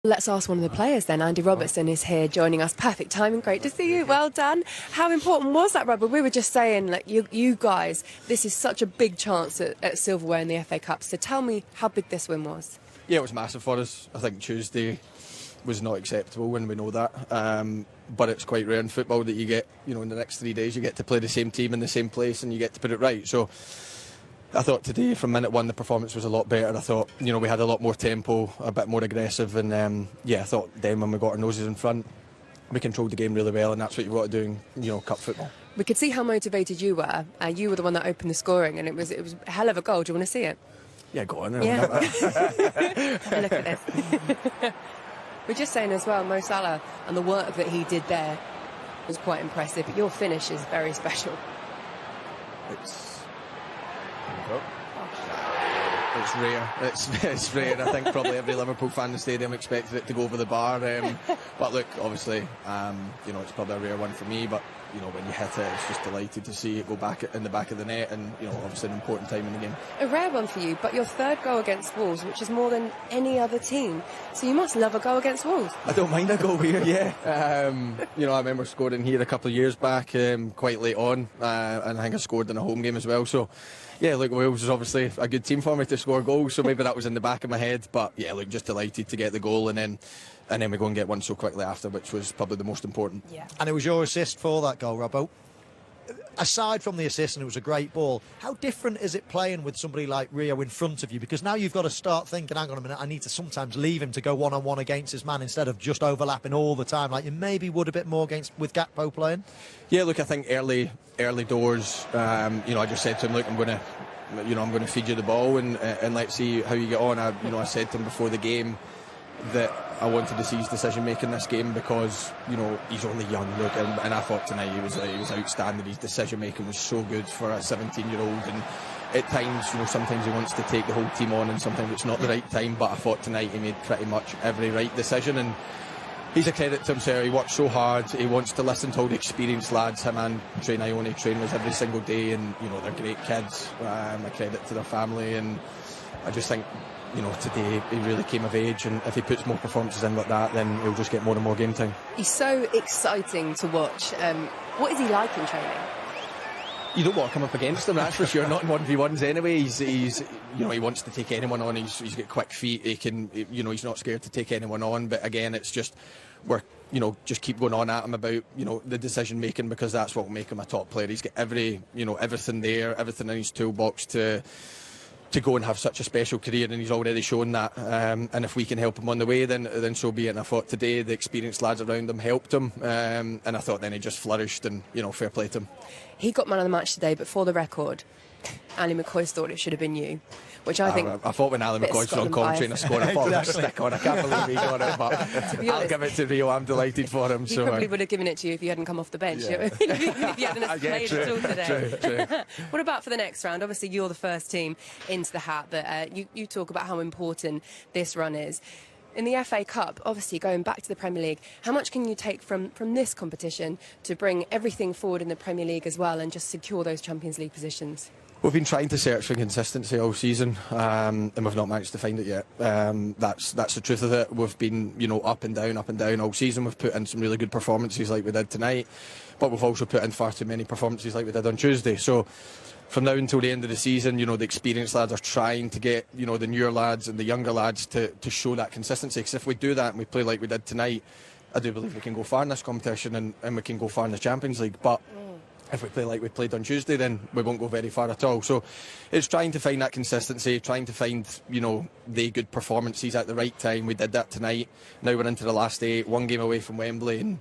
Let's ask one of the players then. Andy Robertson is here joining us. Perfect timing, great to see you. Well done. How important was that rubber? We were just saying, like, you guys, this is such a big chance at silverware in the FA Cup. So tell me how big this win was. Yeah, it was massive for us. I think Tuesday was not acceptable, and we know that. But it's quite rare in football that you get, in the next 3 days, you get to play the same team in the same place and you get to put it right. So I thought today, from minute one, the performance was a lot better. I thought, we had a lot more tempo, a bit more aggressive, and I thought then when we got our noses in front, we controlled the game really well, and that's what you've got to do in, cup football. We could see how motivated you were. You were the one that opened the scoring, and it was a hell of a goal. Do you want to see it? Yeah, go on. Yeah. Look at this. We're just saying as well, Mo Salah and the work that he did there was quite impressive. But your finish is very special. It's rare. It's rare. I think probably every Liverpool fan in the stadium expected it to go over the bar. But look, obviously, it's probably a rare one for me. But when you hit it, it's just delighted to see it go back in the back of the net, and obviously an important time in the game. A rare one for you, but your third goal against Wolves, which is more than any other team. So you must love a goal against Wolves. I don't mind a goal here. Yeah. I remember scoring here a couple of years back, quite late on, and I think I scored in a home game as well. So. Yeah, look, Wales is obviously a good team for me to score goals, so maybe that was in the back of my head. But yeah, look, just delighted to get the goal, and then we go and get one so quickly after, which was probably the most important. Yeah. And it was your assist for that goal, Robbo. Aside from the assist, and it was a great ball, how different is it playing with somebody like Rio in front of you? Because now you've got to start thinking, hang on a minute, I need to sometimes leave him to go one-on-one against his man instead of just overlapping all the time, like you maybe would a bit more with Gakpo playing. Yeah, look, I think early doors, I just said to him, look, I'm going to feed you the ball and let's see how you get on. I said to him before the game that I wanted to see his decision making this game because he's only young. Look, and I thought tonight he was outstanding. His decision making was so good for a 17-year-old, and at times sometimes he wants to take the whole team on, and sometimes it's not the right time. But I thought tonight he made pretty much every right decision, and he's a credit to himself. He works so hard. He wants to listen to all the experienced lads. Him and train us every single day, and they're great kids. A credit to their family, and I just think today he really came of age, and if he puts more performances in like that, then he'll just get more and more game time. He's so exciting to watch. What is he like in training? You don't want to come up against him, that's for sure. Not in 1v1s anyway. He's he wants to take anyone on. He's got quick feet. He can, he's not scared to take anyone on. But again, it's just just keep going on at him about the decision making, because that's what will make him a top player. He's got everything there, everything in his toolbox to go and have such a special career, and he's already shown that. And if we can help him on the way, then so be it. And I thought today the experienced lads around him helped him, and I thought then he just flourished, and fair play to him. He got man of the match today, but for the record, Ali McCoy thought it should have been you, which I think. I thought when Ali McCoy's on commentary and I scored, I thought I'd stick on. I can't believe he got it, but I'll give it to Rio. I'm delighted for him. He probably would have given it to you if you hadn't come off the bench. Yeah. If you hadn't played at all today. True. What about for the next round? Obviously, you're the first team into the hat, but you talk about how important this run is. In the FA Cup, obviously going back to the Premier League, how much can you take from this competition to bring everything forward in the Premier League as well and just secure those Champions League positions? We've been trying to search for consistency all season, and we've not managed to find it yet. That's the truth of it. We've been, up and down all season. We've put in some really good performances like we did tonight, but we've also put in far too many performances like we did on Tuesday. So from now until the end of the season, the experienced lads are trying to get, the newer lads and the younger lads to show that consistency. Because if we do that and we play like we did tonight, I do believe we can go far in this competition, and we can go far in the Champions League. But if we play like we played on Tuesday, then we won't go very far at all. So it's trying to find that consistency, trying to find, the good performances at the right time. We did that tonight. Now we're into the last 8, one game away from Wembley, and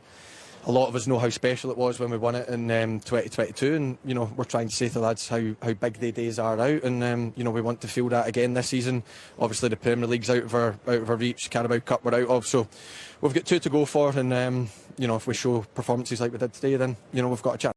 a lot of us know how special it was when we won it in 2022, and we're trying to say to the lads how big the days are out, and we want to feel that again this season. Obviously the Premier League's out of our reach, Carabao Cup we're out of, so we've got 2 to go for, and if we show performances like we did today, then we've got a chance.